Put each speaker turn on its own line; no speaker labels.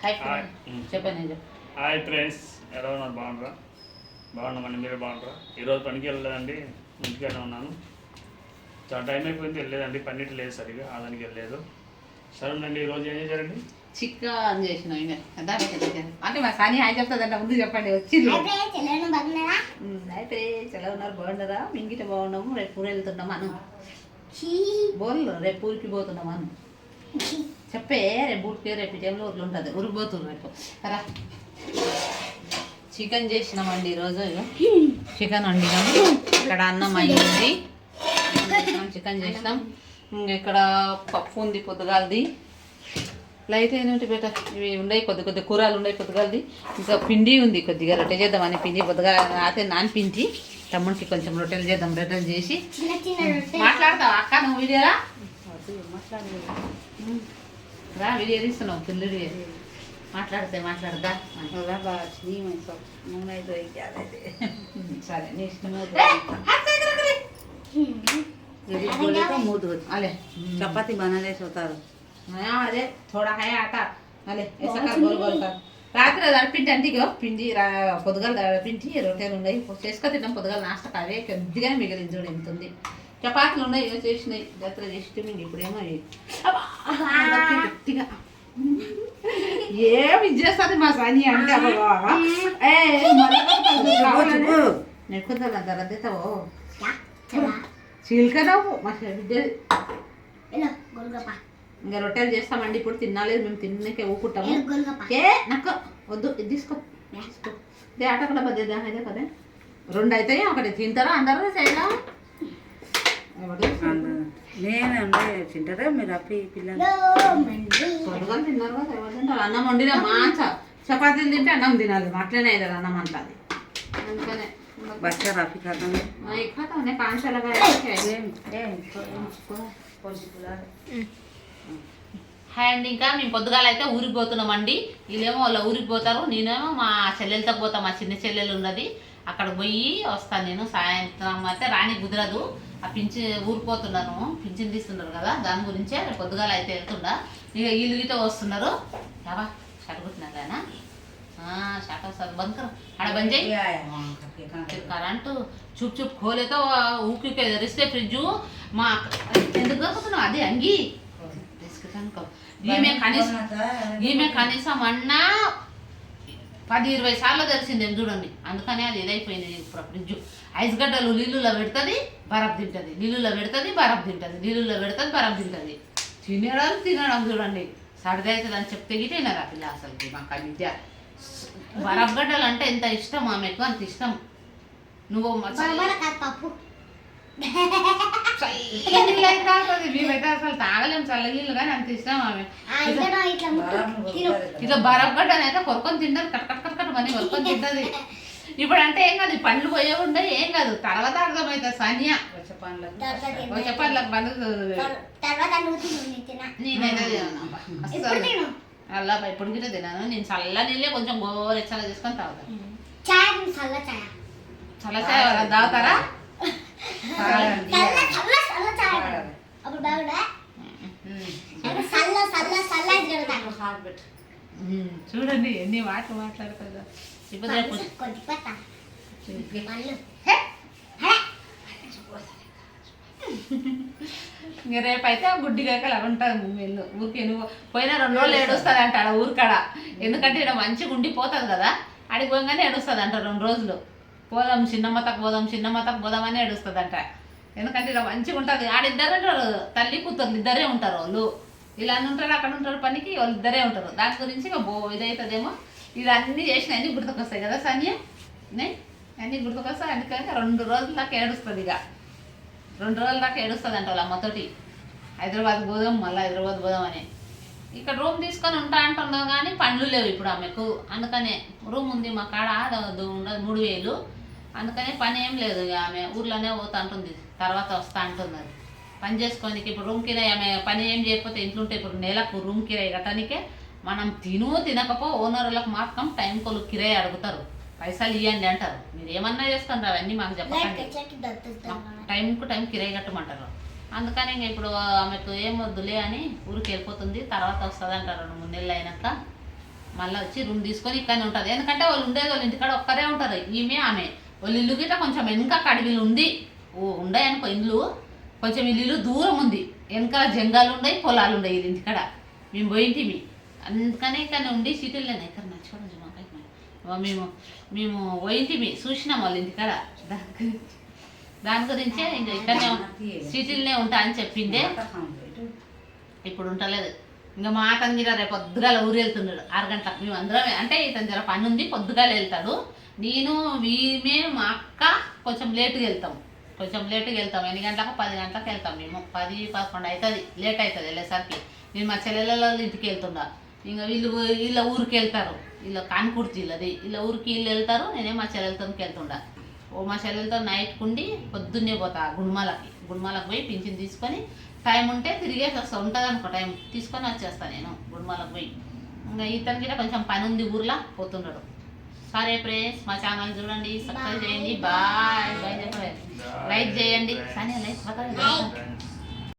చెప్పండి. Hi friends, ఎలా ఉన్నారు? బాగున్నామండి. మీరు బాగున్నారా? ఈరోజు పనికి వెళ్ళలేదండి, ఇంటికైనా ఉన్నాను. చాలా టైం అయిపోయింది, వెళ్ళలేదండి. పన్నీటి లేదు సరిగా, దానికి వెళ్ళలేదు. సరేనండి, ఈరోజు ఏం చేశారండి?
చికెన్ చేసిన అంటే మా సాని హాయ్ చెప్తుందంట. ముందు చెప్పండి. వచ్చింది అయితే ఎలా ఉన్నారు? బాగున్నారా? మింగిట బాగున్నాము. రేపు ఊరు వెళ్తున్నాం అను బోల్. రేపు ఊరికి పోతున్నాం అను చెప్పే. రేపు ఊరికి రేపు టైంలో ఊర్లు ఉంటుంది. ఊరికి పోతున్నారు రేపు. రా, చికెన్ చేసినామండి ఈరోజు. చికెన్ వండినాం. ఇక్కడ అన్నం అయ్యింది. చికెన్ చేసినాం. ఇక్కడ పప్పు ఉంది పొద్దుగాలది. లైట్ అయినట్టు బేట ఇవి ఉన్నాయి, కొద్ది కూరలు ఉన్నాయి పొద్దుగాలది. ఇంకా పిండి ఉంది, కొద్దిగా రొట్టె చేద్దామని పిండి పొద్దుగా అయితే నానిపించి తమ్ముడికి కొంచెం రొట్టెలు చేద్దాం. రొట్టెలు చేసి మాట్లాడతావా అక్క? నువ్వు వీడియోరా రా, వీడియో తీస్తున్నావు. పిల్లడి మాట్లాడదా సరే, నీ ఇష్టం.
चपाती बनाने से होता है।
అదే थोड़ा है आटा అదే ऐसा कर गोल गोल कर. రాత్రి పిండి అంటే పిండి పొద్దుగాల పిండి రొట్టెలు ఉన్నాయి, చేసుకొని తిన్నాం. పొద్దుగాల నాస్తా అవే కొద్దిగానే మిగిలింది. చూడు ఎంత ఉంది. చపాతీలు ఉన్నాయి, చేసినాయి. జాతర చేసి మింగి ఇప్పుడేమో గట్టిగా ఏమి చేస్తుంది మా సాని అంటే నెట్టుకుందా ధరద్దేతావు చీల్కరావు మా బిడ్డ. ఇంకా రొట్టెలు చేస్తామండి. ఇప్పుడు తినాలేదు మేము, తిన్నకే ఊపుకుంటాము. ఏ నాకు వద్దు, ఇది తీసుకో దే ఆట కూడా పదేదా అయితే పదే. రెండు అవుతాయి, ఒకటి తింటారా అందరూ చేయడం.
తింటారా మీరు? అప్పి పిల్లలు
పొద్దుగా తిన్నారు కదా, ఎవరు తింటారు? అన్నం వండినా మాచ చపాతీలు తింటే అన్నం తినాలి. అట్లనే అవుతుంది అన్నం అంటుంది. అందుకనే
बच्चा राफी खाता है।
मैं खाता हूँ, 5 लगा అండ్ ఇంకా మేము పొద్దుగాల అయితే ఊరికి పోతున్నామండి. వీళ్ళేమో వాళ్ళ ఊరికి పోతారు, నేనేమో మా చెల్లెలతో పోతా. మా చిన్న చెల్లెలు ఉన్నది, అక్కడ పోయి వస్తాను నేను. సాయంత్రం అయితే రాని కుదరదు. ఆ ఊరికి పోతున్నాను, పింఛన్ తీస్తున్నారు కదా, దాని గురించే పొద్దుగాల అయితే వెళ్తుండా. ఇక వీళ్ళు గిట్ట వస్తున్నారు. యావా షడుగుతున్నారు ఆయన शाटा सर बंद करो, अरे बन जाए करंट चुप चुप खोले तो ऊकी के रिश्ते फ्रिज माँ ఎందుకు దొరుకుతున్నావు? అది అంగి గీమే కనీసం అన్నా 10-20 సార్లు తెలిసింది చూడండి. అందుకనే అది ఇదైపోయింది. ఇప్పుడు ఫ్రిడ్జ్ ఐస్ గడ్డలు నీళ్ళులో పెడుతుంది, బరఫ్ తింటుంది, నీళ్ళులో పెడుతుంది, బరఫ్ తింటుంది, నీళ్ళులో పెడుతుంది, బరఫ్ తింటుంది. తినడం చూడండి. సర్ది అవుతుంది అని చెప్తే గిటేనారు ఆ పిల్ల. అసలుకి మాకు విద్య బరఫ్ గడ్డలు అంటే ఎంత ఇష్టం ఆమెకు, అంత ఇష్టం. నువ్వు మేమైతే అసలు తాగలేము చల్లగిళ్ళు, కానీ అంత ఇష్టం ఆమె. ఇట్లా బరఫ్ గడ్డలు అయితే కొరుకొని తింటది, కట్ మనీ కొరుకొని తింటది. ఇప్పుడు అంటే ఏం కాదు, పండ్లు పోయే ఉండే ఏం కాదు. తర్వాత అర్థమవుతుంది సానియా పండ్లకు బంధు. నేనైతే అలా ఇప్పుడు గిట్ట తిన్నాను నేను. చల్ల నీళ్ళే కొంచెం గోరెచ్చగా చేసుకొని తాగుతాను. చల్ల చాయ్ తాగుతారా? చూడండి ఎన్ని మాటలు మాట్లాడుతుందా. రేపైతే గుడ్డిగాక అలా ఉంటుంది. వీళ్ళు ఊరికి నువ్వు పోయినా 2 రోజులు ఏడుస్తుంది అంట ఆడ ఊరికాడ. ఎందుకంటే ఇక్కడ మంచిగా ఉండిపోతుంది కదా, ఆడికి పోగానే ఏడుస్తుంది అంట. 2 రోజులు పోదాం చిన్నమ్మతకు పోదాం అని ఏడుస్తుంది అంట. ఎందుకంటే ఇక్కడ మంచిగా ఉంటుంది. ఆడిద్దరు ఉంటారు, తల్లి కూతురు ఇద్దరే ఉంటారు. వాళ్ళు ఇలా ఉంటారు, అక్కడ ఉంటారు, పనికి వాళ్ళు ఇద్దరే ఉంటారు. దాని గురించి ఇక ఇదవుతుందేమో. ఇది అన్నీ చేసిన అన్నీ గుర్తుకొస్తాయి కదా సానియా, అన్నీ గుర్తుకొస్తాయి. అందుకని 2 రోజుల దాకా ఏడుస్తుంది. ఇక 2 రోజుల దాకా ఏడుస్తుంది అంట వాళ్ళ అమ్మతోటి. హైదరాబాద్ పోదాం, మళ్ళీ హైదరాబాద్ పోదాం అని. ఇక్కడ రూమ్ తీసుకొని ఉంటా అంటున్నాం, కానీ పండ్లు లేవు ఇప్పుడు ఆమెకు. అందుకనే రూమ్ ఉంది మా కాడ, ఉండదు 3000. అందుకనే పని ఏం లేదు. ఇక ఆమె ఊర్లోనే పోతా అంటుంది, తర్వాత వస్తా అంటున్నది పని చేసుకోనికి. ఇప్పుడు రూమ్ కిరాయి ఆమె పని ఏం చేయకపోతే ఇంట్లుంటే ఇప్పుడు నెలకు రూమ్ కిరాయి కట్టడానికే మనం తినకపో ఓనర్లకు మాత్రం టైం కొలు కిరాయి అడుగుతారు. పైసలు ఇవ్వండి అంటారు. మీరు ఏమన్నా చేసుకుంటారు, అవన్నీ మాకు చెప్పండి. టైం కిరాయి కట్టమంటారు. అందుకని ఇంకా ఇప్పుడు ఆమెకు ఏం వద్దులే అని ఊరికి వెళ్ళిపోతుంది. తర్వాత వస్తుంది అంటారు 2-3 నెలలు అయినాక. మళ్ళీ వచ్చి రూమ్ తీసుకొని ఇక్కడనే ఉంటుంది. ఎందుకంటే వాళ్ళు ఉండేది వాళ్ళ ఇంటికాడ ఒక్కరే ఉంటారు, ఈమె ఆమె. వాళ్ళ ఇల్లు గిట్ట కొంచెం వెనక కడివిలు ఉంది, ఉండాయి అనుకో ఇల్లు, కొంచెం ఇల్లు దూరం ఉంది, వెనకాల జంగాలు ఉన్నాయి, పొలాలు ఉన్నాయి వీళ్ళ ఇంటికాడ. మేము పోయింటిమి, అందుకనే ఇక్కడ ఉండి సిటీలోనే ఇక్కడ నచ్చుకోవడం మేము పోయింటిమి, చూసినాం వాళ్ళ ఇంటికాడ. దాని గురించే ఇంకా ఇక్కడనే సిటీలోనే ఉంటా అని చెప్పిండే. ఇప్పుడు ఉంటలేదు. ఇంకా మా అతను గిర రేపు పొద్దుగాల ఊరు వెళ్తున్నాడు 6 గంటలకు. మేము అందరం అంటే ఇతను జర పని ఉంది, పొద్దుగాల వెళ్తాడు. నేను వీమే మా అక్క కొంచెం లేటుగా వెళ్తాం, 8 గంటలకు 10 గంటలకు వెళ్తాం. మేము 10-11 అవుతుంది, లేట్ అవుతుంది వెళ్ళేసరికి. నేను మా చెల్లెళ్ళ ఇంటికి వెళ్తున్నా. ఇంకా వీళ్ళ ఊరికి వెళ్తారు, వీళ్ళ కాన్కుర్తి వీళ్ళ ఊరికి వీళ్ళు వెళ్తారు, నేనే మా చెల్లెలతోకి వెళ్తుండా. మా చెల్లెలతో నైట్కి ఉండి పొద్దున్నే పోతా గుణమాలకు పోయి పింఛన్ తీసుకొని టైం ఉంటే తిరిగేసి వస్తా. ఉంటుంది అనుకో టైం తీసుకొని వచ్చేస్తాను నేను గుణమాలకు పోయి. ఇంకా ఇతనికి కొంచెం పని ఉంది ఊర్లో, పోతున్నాడు. సరే ఫ్రెండ్స్, మా ఛానల్ చూడండి, సబ్స్క్రైబ్ చేయండి, బాయ్ చెప్పండి, లైక్ చేయండి. కానీ లైక్